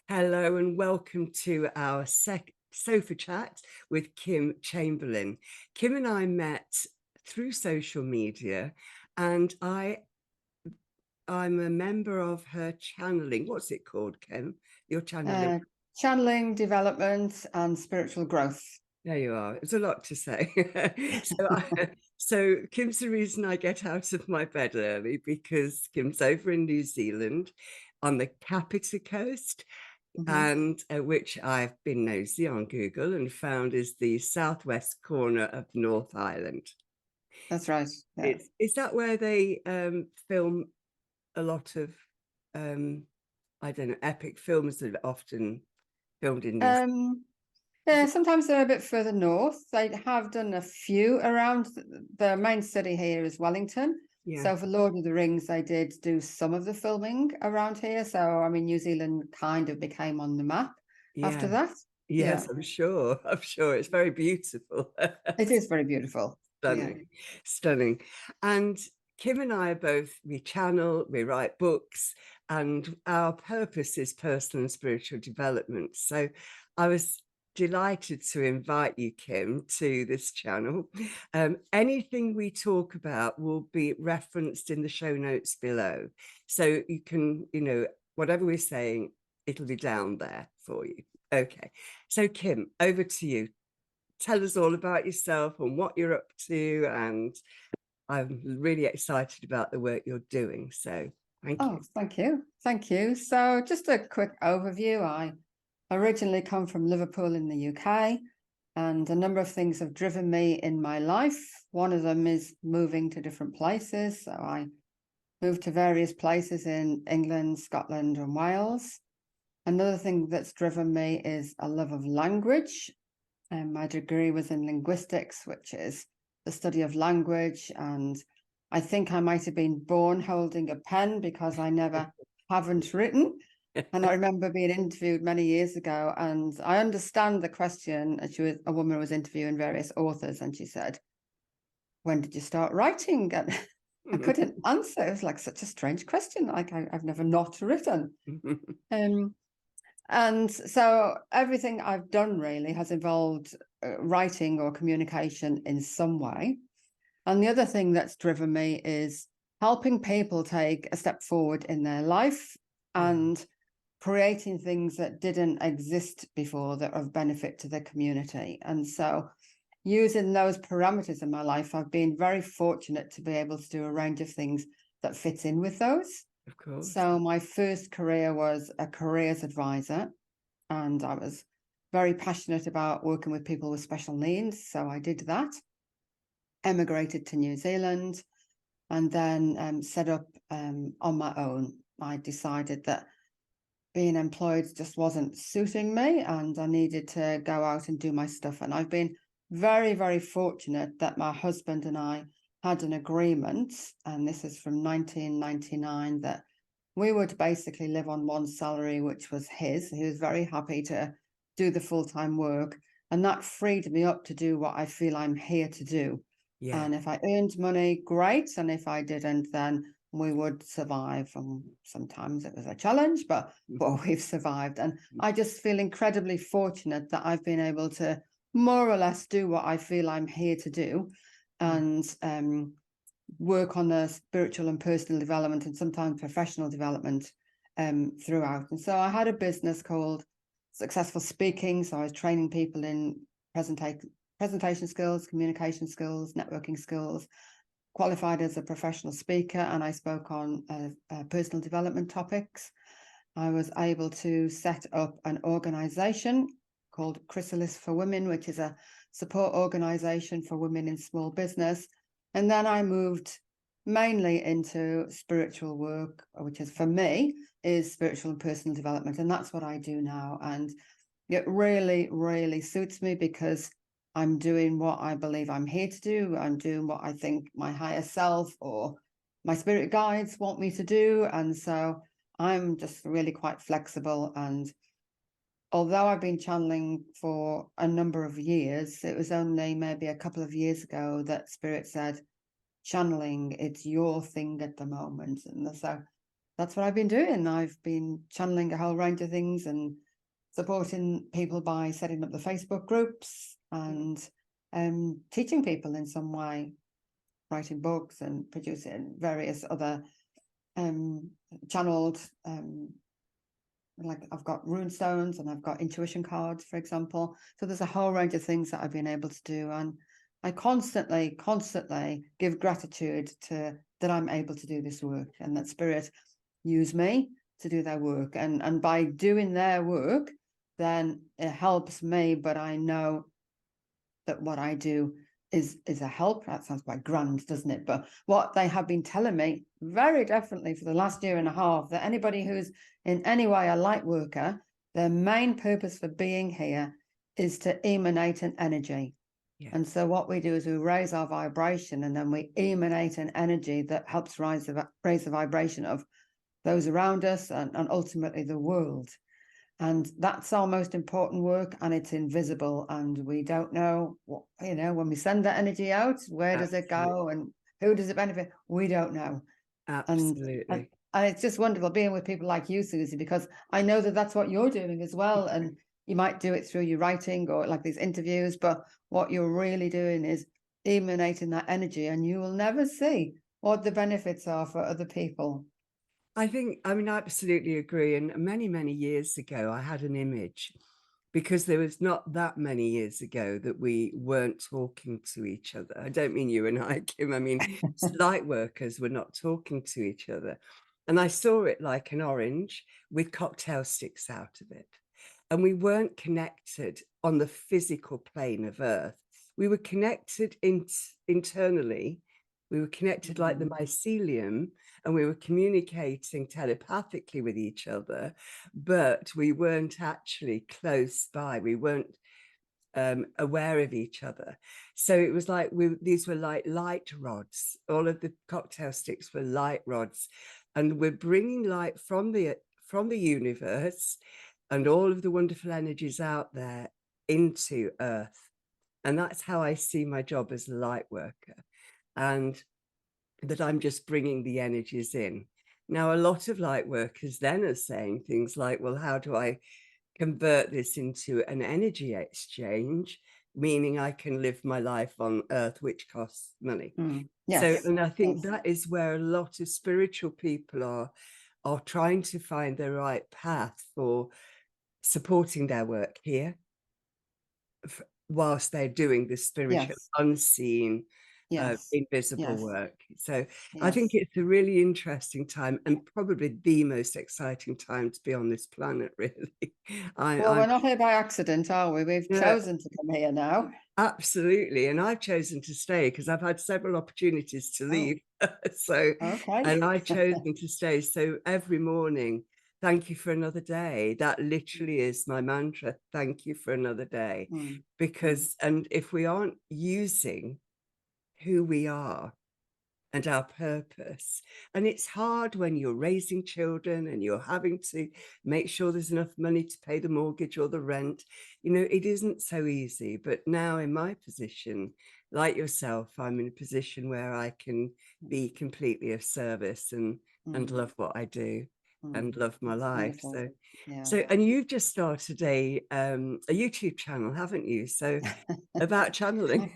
Hello and welcome to our sofa chat with Kim Chamberlain. Kim and I met through social media, and I'm a member of her channeling. What's it called, Kim? Your channeling. Uh, Channeling, development, and spiritual growth. There you are. It's a lot to say. So Kim's the reason I get out of my bed early, because Kim's over in New Zealand on the Kapiti coast, Mhm. and which I've been nosy on Google and found is the southwest corner of North Island. That's right. Yeah. Is that where they film a lot of um, I don't know, epic films that are often filmed in New Zealand? Um, Is yeah, it? sometimes they're a bit further north. They have done a few around. The main city here is Wellington. Yeah, So for Lord of the Rings, they did do some of the filming around here. So, I mean, New Zealand kind of became on the map after yeah, that. Yeah, yes, I'm sure. I'm sure it's very beautiful. it is very beautiful. Yeah. Stunning, stunning. And Kim and I are both, we channel, we write books, and our purpose is personal and spiritual development. So I was delighted to invite you, Kim, to this channel. Anything we talk about will be referenced in the show notes below. So you can, whatever we're saying, it'll be down there for you. Okay. So, Kim, over to you. Tell us all about yourself and what you're up to. And I'm really excited about the work you're doing. So thank you. Oh, thank you. Thank you. So just a quick overview. I originally come from Liverpool in the UK, and a number of things have driven me in my life. One of them is moving to different places. So I moved to various places in England, Scotland, and Wales. Another thing that's driven me is a love of language. And my degree was in linguistics, which is the study of language. And I think I might have been born holding a pen because I never haven't written. And I remember being interviewed many years ago, and I understand the question. A woman was interviewing various authors, and she said, "When did you start writing?" And I couldn't answer. It was like such a strange question. Like I've never not written. Um, and so everything I've done really has involved writing or communication in some way. And the other thing that's driven me is helping people take a step forward in their life Yeah. and creating things that didn't exist before that are of benefit to the community. And so using those parameters in my life, I've been very fortunate to be able to do a range of things that fit in with those. Of course. So my first career was a careers advisor, and I was very passionate about working with people with special needs. So I did that, emigrated to New Zealand, and then set up on my own. I decided that being employed just wasn't suiting me, and I needed to go out and do my stuff. And I've been very, very fortunate that my husband and I had an agreement, and this is from 1999, that we would basically live on one salary, which was his. He was very happy to do the full-time work, and that freed me up to do what I feel I'm here to do. Yeah. And if I earned money, great. And if I didn't, then we would survive. And sometimes it was a challenge, but we've survived. And I just feel incredibly fortunate that I've been able to more or less do what I feel I'm here to do, Yeah. and work on the spiritual and personal development and sometimes professional development throughout. And so I had a business called Successful Speaking. So I was training people in presentation skills, communication skills, networking skills, qualified as a professional speaker, and I spoke on personal development topics. I was able to set up an organization called Chrysalis for Women, which is a support organization for women in small business. And then I moved mainly into spiritual work, which is for me is spiritual and personal development. And that's what I do now. And it really, really suits me because I'm doing what I believe I'm here to do. I'm doing what I think my higher self or my spirit guides want me to do. And so I'm just really quite flexible. And although I've been channeling for a number of years, it was only maybe a couple of years ago that Spirit said, channeling, it's your thing at the moment. And so that's what I've been doing. I've been channeling a whole range of things and supporting people by setting up the Facebook groups and teaching people in some way, writing books and producing various other channeled, like I've got rune stones and I've got intuition cards, for example. So there's a whole range of things that I've been able to do. And I constantly give gratitude to that I'm able to do this work, and that spirit use me to do their work. And by doing their work, then it helps me, but I know that what I do is a help. That sounds quite grand, doesn't it? But what they have been telling me very definitely for the last year and a half, that anybody who's in any way a light worker, their main purpose for being here is to emanate an energy. Yeah. And so what we do is we raise our vibration, and then we emanate an energy that helps raise the vibration of those around us and ultimately the world. And that's our most important work, and it's invisible, and we don't know what, when we send that energy out, where does it go and who does it benefit? We don't know. Absolutely. And it's just wonderful being with people like you, Susie, because I know that that's what you're doing as well. And you might do it through your writing or like these interviews, but what you're really doing is emanating that energy, and you will never see what the benefits are for other people. I absolutely agree. And many, many years ago, I had an image, because there was not that many years ago that we weren't talking to each other. I don't mean you and I, Kim. I mean, light workers were not talking to each other. And I saw it like an orange with cocktail sticks out of it. And we weren't connected on the physical plane of Earth. We were connected internally. We were connected like the mycelium, and we were communicating telepathically with each other, but we weren't actually close by. We weren't aware of each other. So it was like these were like light rods. All of the cocktail sticks were light rods, and we're bringing light from the universe and all of the wonderful energies out there into Earth. And that's how I see my job as a light worker, and that I'm just bringing the energies in. Now, a lot of light workers then are saying things like, well, how do I convert this into an energy exchange, meaning I can live my life on Earth, which costs money? Yes. So, and I think that is where a lot of spiritual people are trying to find the right path for supporting their work here, whilst they're doing the spiritual, unseen, invisible work. So I think it's a really interesting time, and probably the most exciting time to be on this planet, really. Well, we're not here by accident, are we? We've chosen to come here now. Absolutely. And I've chosen to stay because I've had several opportunities to leave. And I've chosen to stay. So every morning, thank you for another day. That literally is my mantra. Thank you for another day. Because, and if we aren't using who we are and our purpose, and it's hard when you're raising children and you're having to make sure there's enough money to pay the mortgage or the rent, it isn't so easy. But now in my position, like yourself, I'm in a position where I can be completely of service and love what I do and love my life. So and you've just started a YouTube channel, haven't you? So about channeling.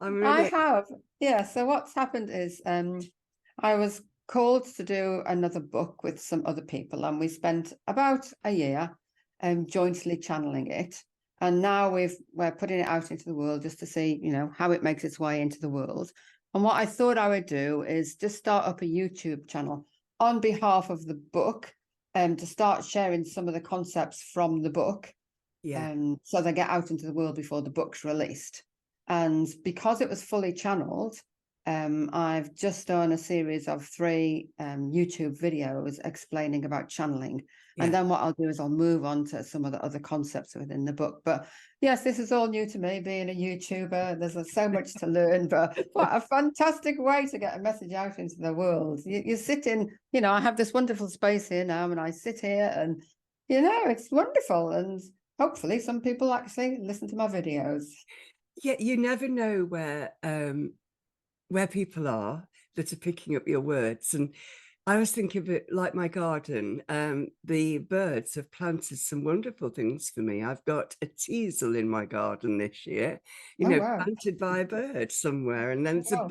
I have. Yeah. So what's happened is I was called to do another book with some other people, and we spent about a year jointly channeling it. And now we're putting it out into the world just to see, how it makes its way into the world. And what I thought I would do is just start up a YouTube channel on behalf of the book, to start sharing some of the concepts from the book. So they get out into the world before the book's released. And because it was fully channeled, I've just done a series of 3 YouTube videos explaining about channeling. And then what I'll do is I'll move on to some of the other concepts within the book. But yes, this is all new to me, being a YouTuber. There's so much to learn, but what a fantastic way to get a message out into the world. You sit in, I have this wonderful space here now, and I sit here and, it's wonderful. And hopefully some people actually listen to my videos. Yeah, you never know where people are that are picking up your words. And I was thinking of it like my garden. The birds have planted some wonderful things for me. I've got a teasel in my garden this year, Oh, wow. planted by a bird somewhere, and then there's Wow.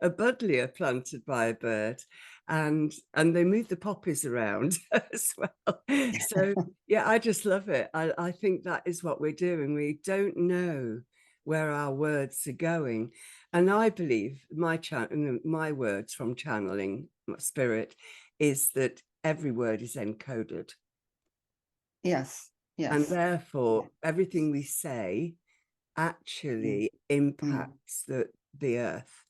a buddleia planted by a bird, and they move the poppies around as well. So yeah, I just love it. I think that is what we're doing. We don't know where our words are going. And I believe my words from channeling my spirit is that every word is encoded. Yes. And Yes. Yeah. therefore, everything we say Mm, actually mm, impacts the earth.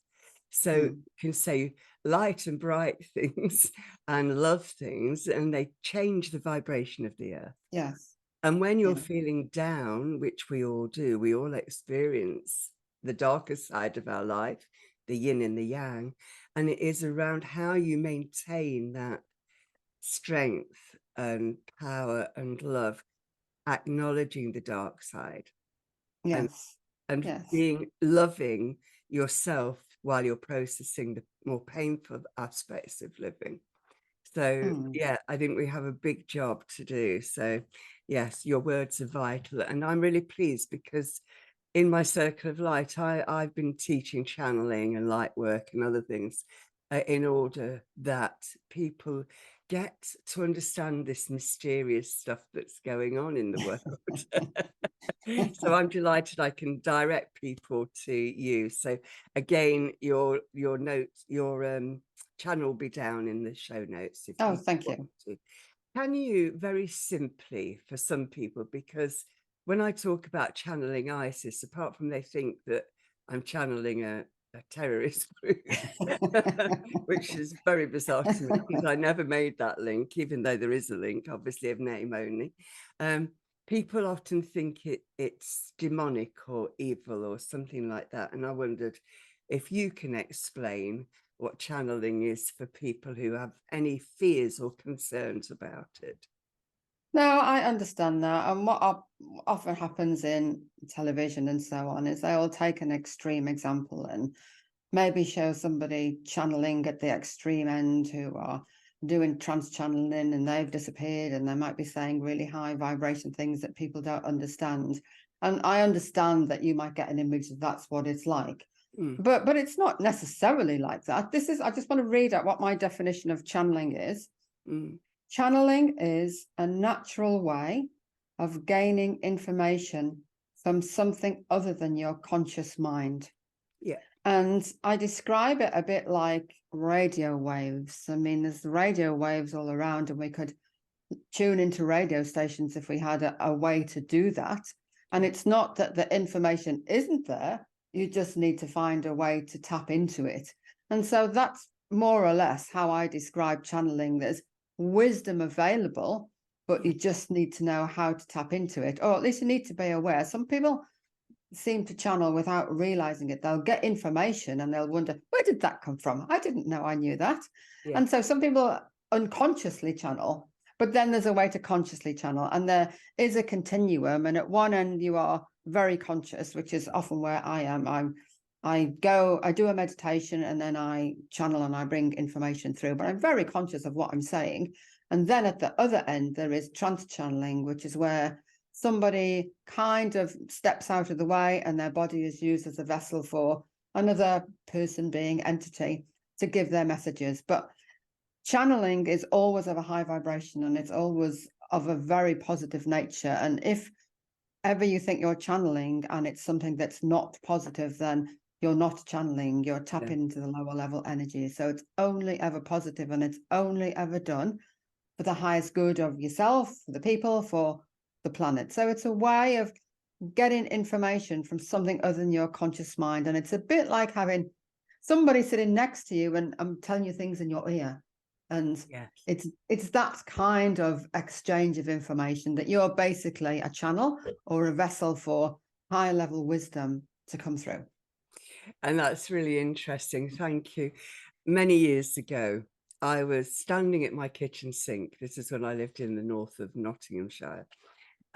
So you mm. can say light and bright things and love things, and they change the vibration of the earth. Yes. And when you're Yeah. feeling down, which we all do, we all experience the darker side of our life, the yin and the yang. And it is around how you maintain that strength and power and love, acknowledging the dark side and Yes. Yes. being loving yourself while you're processing the more painful aspects of living. So Mm. yeah, I think we have a big job to do. So yes, your words are vital. And I'm really pleased because in my circle of light, I've been teaching channeling and light work and other things in order that people get to understand this mysterious stuff that's going on in the world. So I'm delighted I can direct people to you. So again, your notes, your channel will be down in the show notes if Oh, you thank want you. to. Can you very simply for some people, because when I talk about channeling ISIS, apart from they think that I'm channeling a terrorist group, which is very bizarre to me because I never made that link, even though there is a link, obviously of name only. Um, People often think it's demonic or evil or something like that. And I wondered if you can explain what channeling is for people who have any fears or concerns about it. No, I understand that. And what often happens in television and so on is they'll take an extreme example and maybe show somebody channeling at the extreme end who are doing trance channeling and they've disappeared and they might be saying really high vibration things that people don't understand. And I understand that you might get an image that that's what it's like. Mm, But it's not necessarily like that. I just want to read out what my definition of channeling is. mm, Channeling is a natural way of gaining information from something other than your conscious mind. yeah, And I describe it a bit like radio waves. I mean, there's radio waves all around, and we could tune into radio stations if we had a way to do that. And yeah, it's not that the information isn't there, you just need to find a way to tap into it. And so that's more or less how I describe channeling. There's wisdom available, but yeah, you just need to know how to tap into it, or at least you need to be aware. Some people seem to channel without realizing it. They'll get information and they'll wonder, where did that come from? I didn't know I knew that. yeah, And so some people unconsciously channel, but then there's a way to consciously channel. And there is a continuum. And at one end, you are very conscious, which is often where I am. I do a meditation and then I channel and I bring information through, but I'm very conscious of what I'm saying. And then at the other end, there is trance channeling, which is where somebody kind of steps out of the way and their body is used as a vessel for another person, being, entity, to give their messages. But channeling is always of a high vibration and it's always of a very positive nature. And if ever you think you're channeling and it's something that's not positive, then you're not channeling, you're yeah. tapping into the lower level energy. So it's only ever positive and it's only ever done for the highest good of yourself, for the people, for the planet. So it's a way of getting information from something other than your conscious mind. And it's a bit like having somebody sitting next to you and I'm telling you things in your ear. And Yes. it's that kind of exchange of information that you're basically a channel or a vessel for higher level wisdom to come through. And that's really interesting. Thank you. Many years ago, I was standing at my kitchen sink. This is when I lived in the north of Nottinghamshire.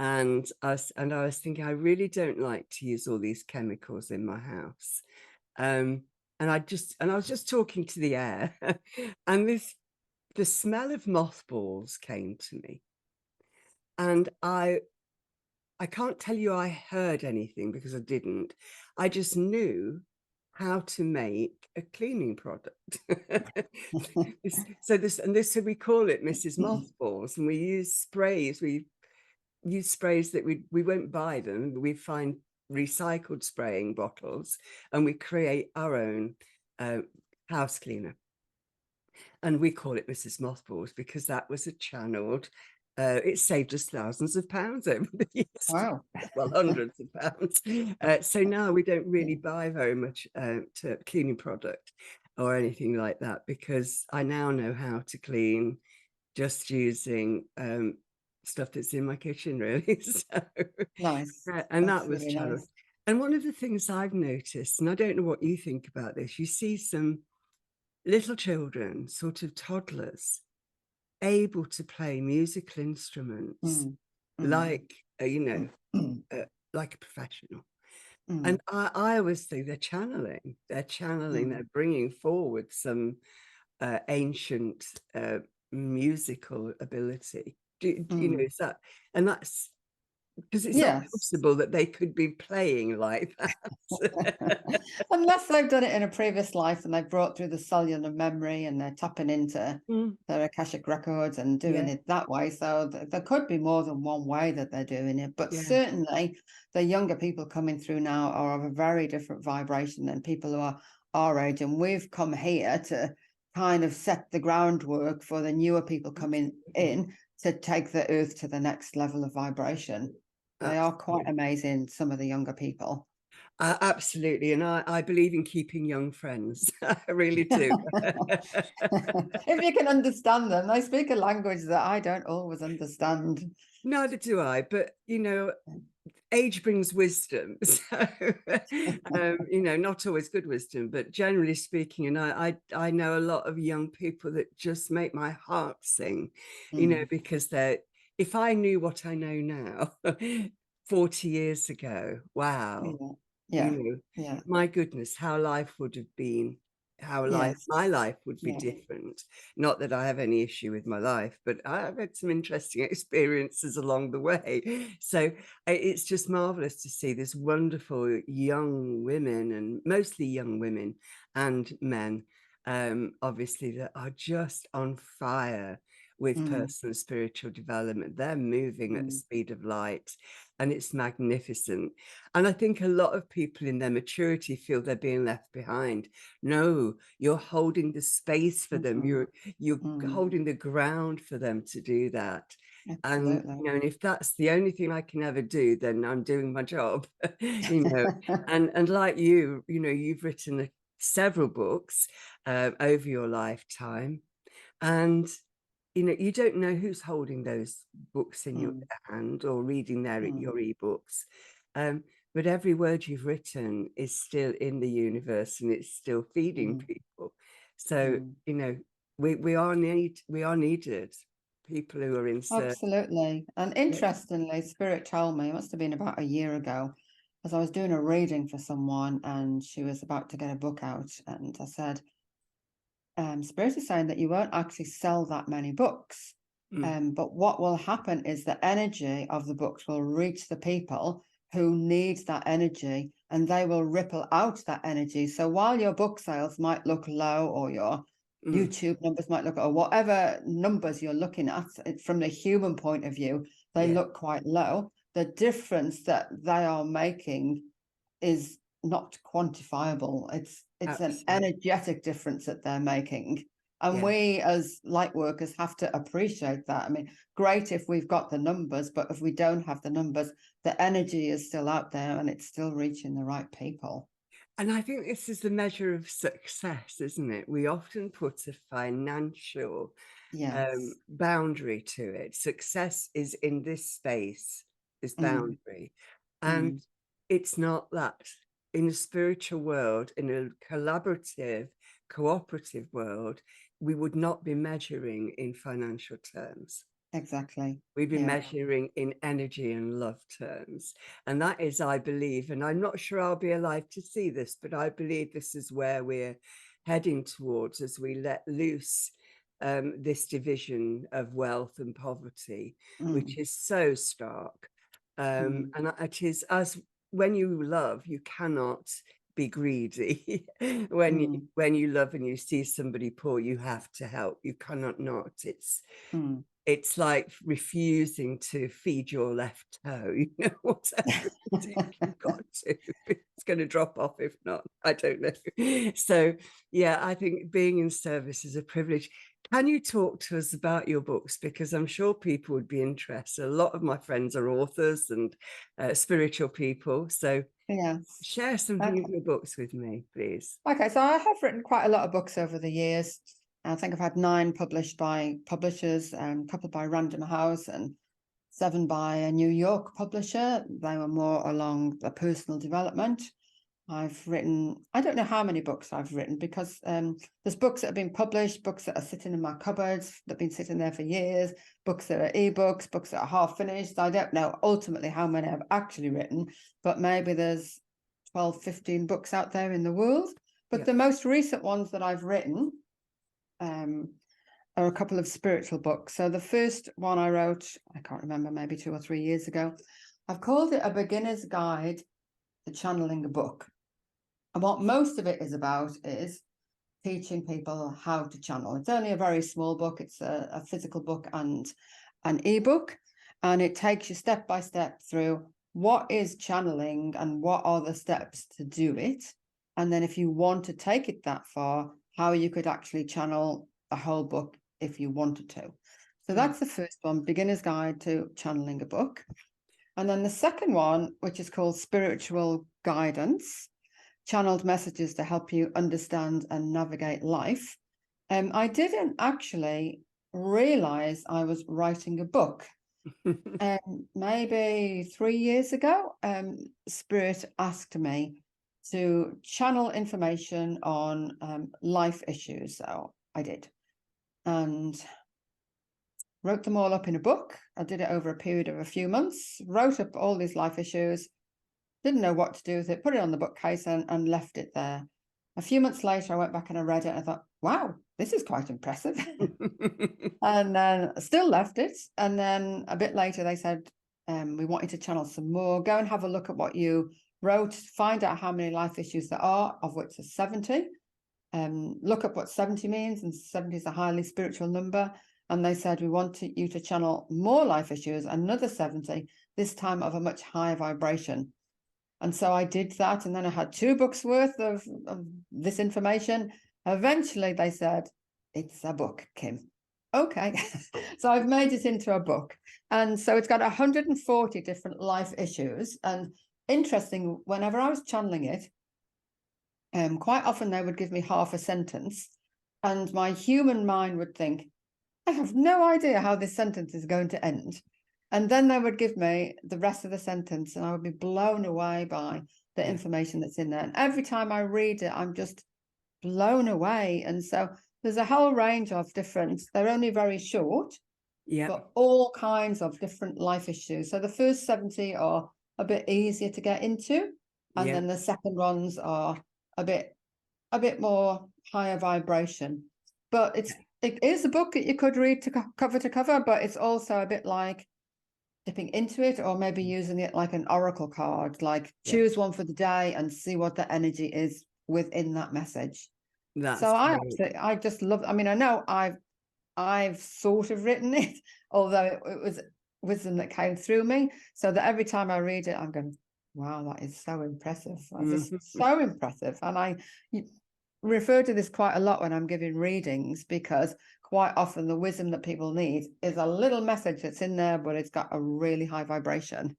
And I was thinking, I really don't like to use all these chemicals in my house. Um, and I was just talking to the air, and this the smell of mothballs came to me, and I can't tell you I heard anything because I didn't. I just knew how to make a cleaning product. So we call it Mrs. Mothballs, and we use sprays. We use sprays that we won't buy them. We find recycled spraying bottles, and we create our own uh, house cleaner. And we call it Mrs. Mothballs because that was a channeled, it saved us thousands of pounds over the years. Wow. Well, hundreds of pounds. So now we don't really buy very much to cleaning product or anything like that, because I now know how to clean just using stuff that's in my kitchen, really. So, Nice. and That's that was really channeled. nice. And one of the things I've noticed, and I don't know what you think about this, you see some little children, sort of toddlers, able to play musical instruments Mm, mm, like, you know, mm, like a professional. And mm, I always think they're channeling, mm, they're bringing forward some ancient musical ability. You know, mm. is that, and that's because it's not Yes. possible that they could be playing like that. Unless they've done it in a previous life and they've brought through the cellular memory and they're tapping into Mm, their Akashic records and doing yeah, it that way. So there could be more than one way that they're doing it. But yeah. certainly the younger people coming through now are of a very different vibration than people who are our age. And we've come here to kind of set the groundwork for the newer people coming Absolutely. in to take the earth to the next level of vibration. They are quite Absolutely. amazing, some of the younger people. Absolutely. And I believe in keeping young friends. I really do. If you can understand them, they speak a language that I don't always understand. Neither do I, but you know, age brings wisdom. So, you know, not always good wisdom, but generally speaking, and I know a lot of young people that just make my heart sing, you know, Mm, because they're, if I knew what I know now, 40 years ago, wow, yeah, you yeah, know, yeah, my goodness, how life would have been, how my yes, life would be yeah. different. Not that I have any issue with my life, but I've had some interesting experiences along the way. So it's just marvelous to see this wonderful young women, and mostly young women and men, obviously, that are just on fire with Mm, personal spiritual development. They're moving at the mm, speed of light, and it's magnificent. And I think a lot of people in their maturity feel they're being left behind. No, you're holding the space for them. mm, You're mm, holding the ground for them to do that. And absolutely. you know, and if that's the only thing I can ever do, then I'm doing my job. You know, and like you know, you've written several books over your lifetime, and you know, you don't know who's holding those books in your Mm, hand or reading mm, your ebooks. Um, but every word you've written is still in the universe, and it's still feeding mm, people. So, mm. you know, we are needed. People who are in search. Absolutely. And Yeah. interestingly, Spirit told me, it must have been about a year ago, as I was doing a reading for someone and she was about to get a book out. And I said, Spirit is saying that you won't actually sell that many books. Mm, But what will happen is the energy of the books will reach the people who need that energy and they will ripple out that energy. So while your book sales might look low or your mm, YouTube numbers might look, or whatever numbers you're looking at from the human point of view, they yeah, look quite low. The difference that they are making is not quantifiable. It's an absolutely. energetic difference that they're making. And Yeah. we as light workers have to appreciate that. I mean, great if we've got the numbers, but if we don't have the numbers, the energy is still out there and it's still reaching the right people. And I think this is the measure of success, isn't it? We often put a financial Yes. boundary to it. Success is in this space, this Mm, boundary. And mm, it's not that. In a spiritual world, in a collaborative, cooperative world, we would not be measuring in financial terms. exactly. We'd be Yeah. measuring in energy and love terms. And that is, I believe, and I'm not sure I'll be alive to see this, but I believe this is where we're heading towards as we let loose this division of wealth and poverty, which Mm, is so stark. mm, And it is, as when you love, you cannot be greedy. mm, When you love and you see somebody poor, you have to help. You cannot not. mm. It's like refusing to feed your left toe, whatever you've got to. It's going to drop off if not. I don't know. So, yeah, I think being in service is a privilege. Can you talk to us about your books? Because I'm sure people would be interested. A lot of my friends are authors and spiritual people. So, Yes. share something Okay. of your books with me, please. Okay, so I have written quite a lot of books over the years. I think I've had 9 published by publishers, and a couple by Random House, and 7 by a New York publisher. They were more along the personal development. I've written, I don't know how many books I've written, because there's books that have been published, books that are sitting in my cupboards that have been sitting there for years, books that are ebooks, books that are half finished. I don't know ultimately how many I've actually written, but maybe there's 12, 15 books out there in the world. But Yeah. the most recent ones that I've written are a couple of spiritual books. So the first one I wrote, I can't remember, maybe 2 or 3 years ago. I've called it A Beginner's Guide to Channeling a Book. And what most of it is about is teaching people how to channel. It's only a very small book. It's a physical book and an ebook. And it takes you step by step through what is channeling and what are the steps to do it. And then if you want to take it that far, how you could actually channel a whole book if you wanted to. So Mm. that's the first one, Beginner's Guide to Channeling a Book. And then the second one, which is called Spiritual Guidance, channeled messages to help you understand and navigate life. I didn't actually realize I was writing a book. Maybe 3 years ago, Spirit asked me to channel information on life issues. So I did, and wrote them all up in a book. I did it over a period of a few months, wrote up all these life issues, didn't know what to do with it, put it on the bookcase and left it there. A few months later, I went back and I read it and I thought, wow, this is quite impressive. And then still left it. And then a bit later, they said, we want you to channel some more. Go and have a look at what you wrote, find out how many life issues there are, of which there's 70. Look up what 70 means, and 70 is a highly spiritual number. And they said, we want you to channel more life issues, another 70, this time of a much higher vibration. And so I did that. And then I had 2 books worth of this information. Eventually they said, it's a book, Kim. Okay. So I've made it into a book. And so it's got 140 different life issues. And interesting, whenever I was channeling it, quite often they would give me half a sentence. And my human mind would think, I have no idea how this sentence is going to end. And then they would give me the rest of the sentence, and I would be blown away by the Yeah. information that's in there. And every time I read it, I'm just blown away. And so there's a whole range of different, they're only very short, Yeah. but all kinds of different life issues. So the first 70 are a bit easier to get into. And Yeah. then the second ones are a bit more higher vibration. But it is a book that you could read to to cover, but it's also a bit like dipping into it, or maybe using it like an oracle card, like Yeah. choose one for the day and see what the energy is within that message. So That's I great. absolutely, I just love, I mean, I know I've sort of written it, although it was wisdom that came through me, so that every time I read it, I'm going, wow, that is so impressive. That's just Mhm. so impressive. And I refer to this quite a lot when I'm giving readings, because quite often the wisdom that people need is a little message that's in there, but it's got a really high vibration.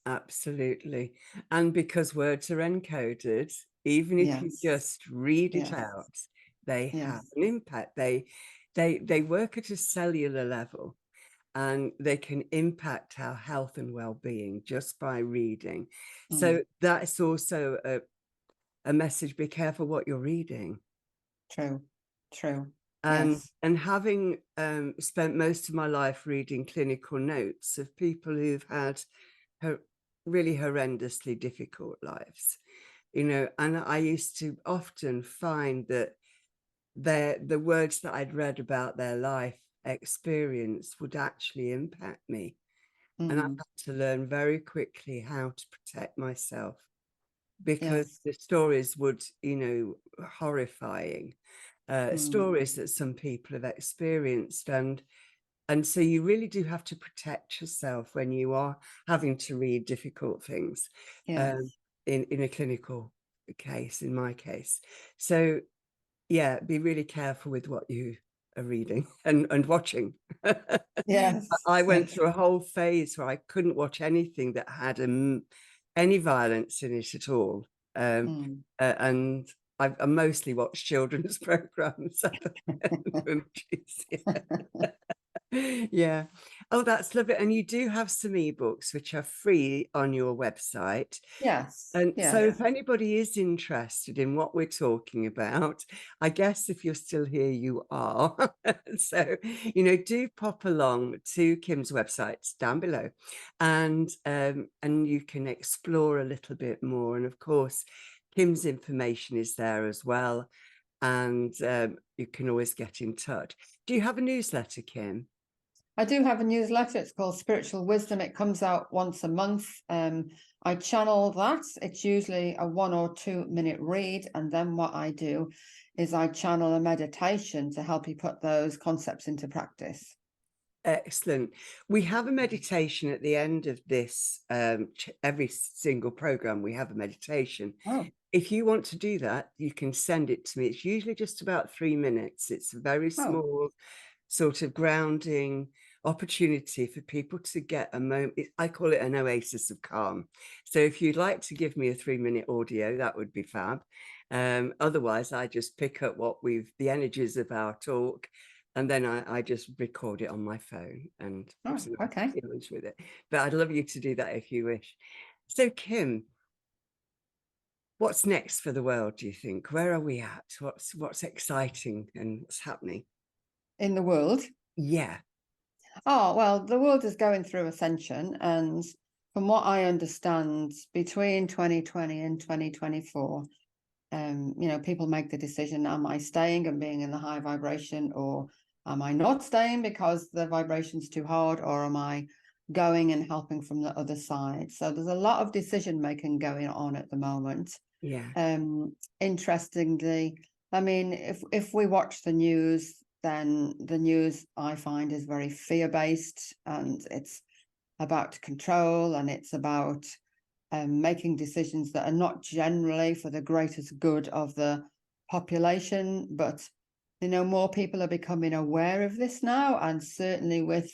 Absolutely. And because words are encoded, even if you Yes, just read it yes, out, they have yes. an impact. They work at a cellular level, and they can impact our health and well-being just by reading. So Mm, that's also a message: be careful what you're reading. true, true. And Yes. having spent most of my life reading clinical notes of people who've had really horrendously difficult lives, and I used to often find that the words that I'd read about their life experience would actually impact me. And I Mm, had to learn very quickly how to protect myself, because yes. the stories would, horrifying Mm, stories that some people have experienced. And so you really do have to protect yourself when you are having to read difficult things, um, yes. in a clinical case, in my case. So yeah, be really careful with what you are reading and watching. Yes. I went Yes. through a whole phase where I couldn't watch anything that had any violence in it at all. Mm. And I mostly watched children's programs at the movies. Yeah. Oh, that's lovely. And you do have some ebooks which are free on your website. Yes. And so Yes. if anybody is interested in what we're talking about, I guess if you're still here, you are. So, do pop along to Kim's website, it's down below, and you can explore a little bit more. And of course, Kim's information is there as well. And you can always get in touch. Do you have a newsletter, Kim? I do have a newsletter. It's called Spiritual Wisdom. It comes out once a month. I channel that. It's usually a 1 or 2 minute read. And then what I do is I channel a meditation to help you put those concepts into practice. Excellent. We have a meditation at the end of this. Every single program, we have a meditation. Oh, If you want to do that, you can send it to me. It's usually just about 3 minutes. It's a very oh, small sort of grounding opportunity for people to get a moment. I call it an oasis of calm. So if you'd like to give me a 3-minute audio, that would be fab. Otherwise, I just pick up the energies of our talk, and then I just record it on my phone and oh, put an okay. image with it. But I'd love you to do that if you wish. So, Kim, what's next for the world, do you think? Where are we at? What's exciting and what's happening? In the world. Yeah. Oh, well, the world is going through ascension. And from what I understand, between 2020 and 2024, people make the decision, am I staying and being in the high vibration, or am I not staying because the vibration's too hard, or am I going and helping from the other side? So there's a lot of decision making going on at the moment. Yeah. Interestingly, I mean, if we watch the news, then the news I find is very fear-based, and it's about control, and it's about making decisions that are not generally for the greatest good of the population. But more people are becoming aware of this now, and certainly with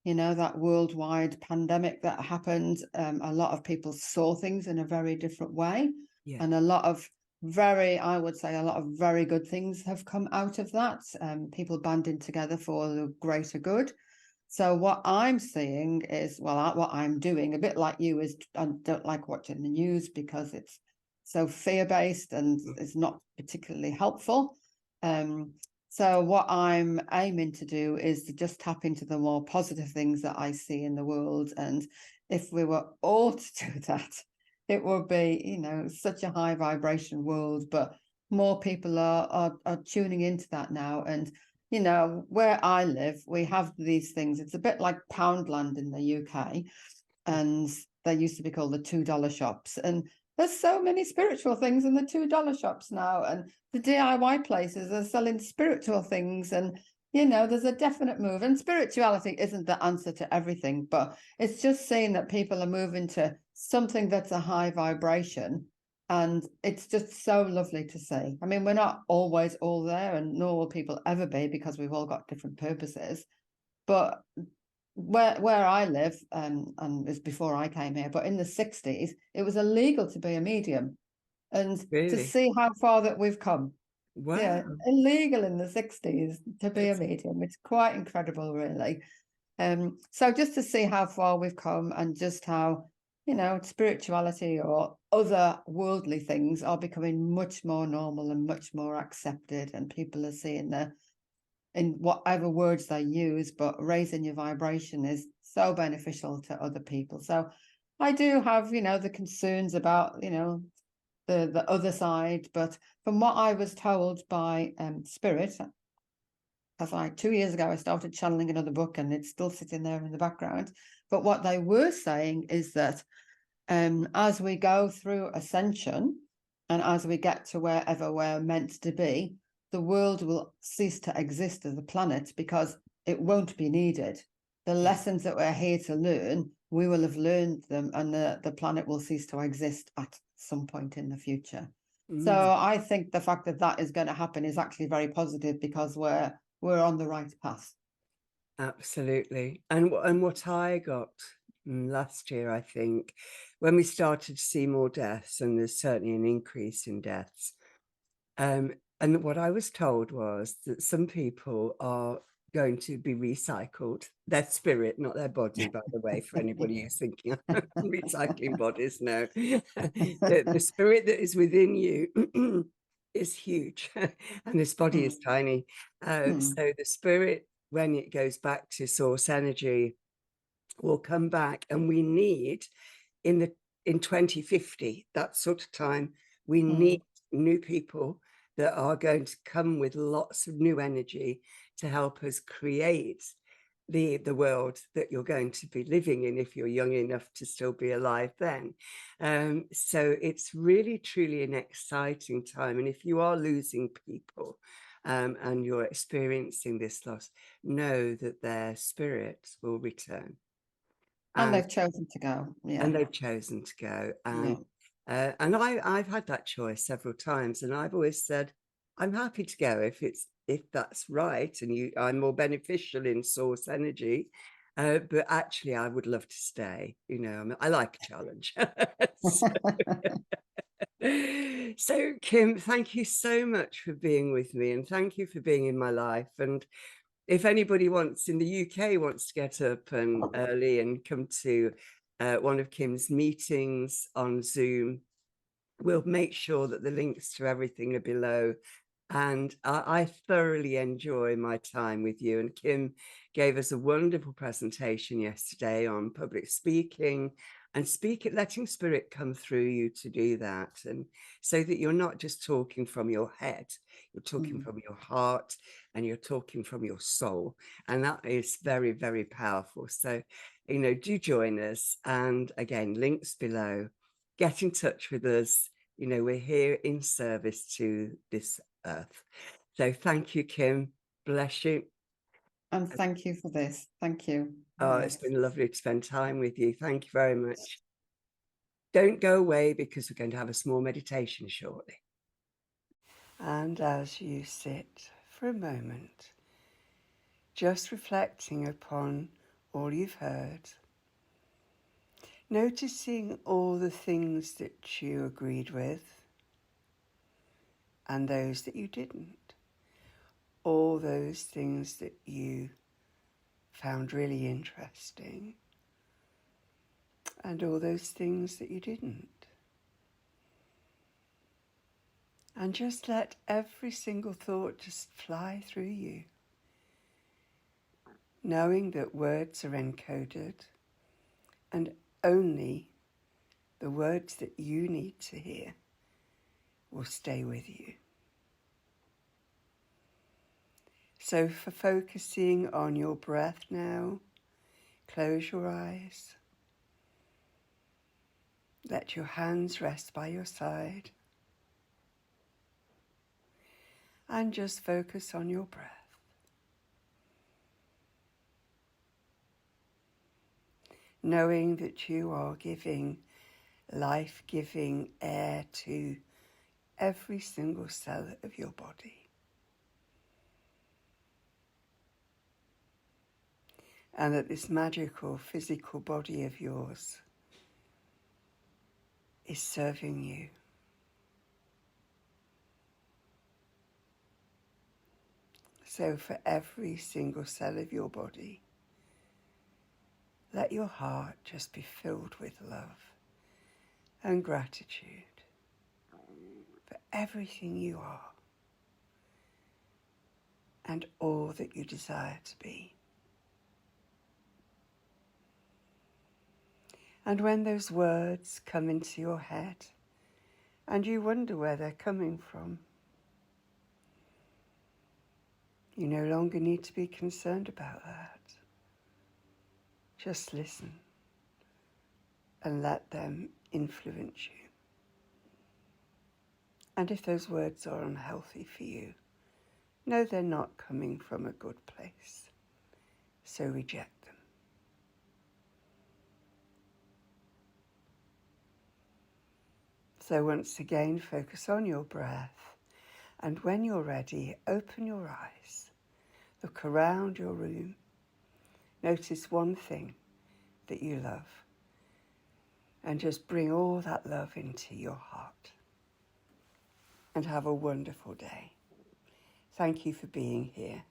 that worldwide pandemic that happened, a lot of people saw things in a very different way, Yeah. and I would say a lot of very good things have come out of that. People banding together for the greater good. So what I'm seeing is, well, what I'm doing, a bit like you, is I don't like watching the news because it's so fear-based and it's not particularly helpful. So what I'm aiming to do is to just tap into the more positive things that I see in the world. And if we were all to do that, it would be, such a high vibration world. But more people are tuning into that now. And where I live, we have these things. It's a bit like Poundland in the UK, and they used to be called the $2 shops. And there's so many spiritual things in the $2 shops now, and the DIY places are selling spiritual things. And there's a definite move. And spirituality isn't the answer to everything, but it's just saying that people are moving to something that's a high vibration. And it's just so lovely to see. I mean, we're not always all there, and nor will people ever be, because we've all got different purposes. But where I live, and it's before I came here, but in the 60s, it was illegal to be a medium. And to Really? see how far that we've come. Yeah, Wow. illegal in the 60s to be a That's medium. It's quite incredible, really. So just to see how far we've come, and just how, spirituality or other worldly things are becoming much more normal and much more accepted, and people are seeing in whatever words they use, but raising your vibration is so beneficial to other people. So I do have, the concerns about, the other side. But from what I was told by Spirit, as 2 years ago, I started channeling another book, and it's still sitting there in the background. But what they were saying is that as we go through ascension, and as we get to wherever we're meant to be, the world will cease to exist as a planet because it won't be needed. The lessons that we're here to learn, we will have learned them, and the planet will cease to exist at some point in the future. So I think the fact that that is going to happen is actually very positive, because we're on the right path. Absolutely. And what I got last year, I think, when we started to see more deaths, and there's certainly an increase in deaths, and what I was told was that some people are going to be recycled, their spirit, not their body, by the way, for anybody who's thinking recycling bodies. No, the spirit that is within you is huge, and this body is tiny. So the spirit, when it goes back to source energy, will come back, and we need in 2050, that sort of time, we need new people that are going to come with lots of new energy to help us create the world that you're going to be living in, if you're young enough to still be alive then. So it's really truly an exciting time, and if you are losing people and you're experiencing this loss, know that their spirits will return. And they've chosen to go. Yeah. And they've chosen to go. And I've had that choice several times, and I've always said, I'm happy to go if that's right, and I'm more beneficial in source energy. But actually, I would love to stay. I like a challenge. So, Kim, thank you so much for being with me, and thank you for being in my life. And if anybody in the UK wants to get up and early and come to one of Kim's meetings on Zoom, we'll make sure that the links to everything are below. And I thoroughly enjoy my time with you. And Kim gave us a wonderful presentation yesterday on public speaking and letting spirit come through you to do that. And so that you're not just talking from your head, you're talking from your heart, and you're talking from your soul. And that is very, very powerful. So, do join us. And again, links below. Get in touch with us. We're here in service to this earth. So thank you, Kim. Bless you. And thank you for this. Thank you. Oh, it's been lovely to spend time with you. Thank you very much. Don't go away, because we're going to have a small meditation shortly. And as you sit for a moment, just reflecting upon all you've heard, noticing all the things that you agreed with and those that you didn't, all those things that you found really interesting and all those things that you didn't. And just let every single thought just fly through you, knowing that words are encoded, and only the words that you need to hear will stay with you. So for focusing on your breath now, close your eyes. Let your hands rest by your side. And just focus on your breath. Knowing that you are giving life-giving air to every single cell of your body. And that this magical physical body of yours is serving you. So for every single cell of your body, let your heart just be filled with love and gratitude for everything you are and all that you desire to be. And when those words come into your head and you wonder where they're coming from. You no longer need to be concerned about that. Just listen and let them influence you. And if those words are unhealthy for you, know they're not coming from a good place, so reject them. So once again, focus on your breath, and when you're ready, open your eyes, look around your room, notice one thing that you love, and just bring all that love into your heart. And have a wonderful day. Thank you for being here.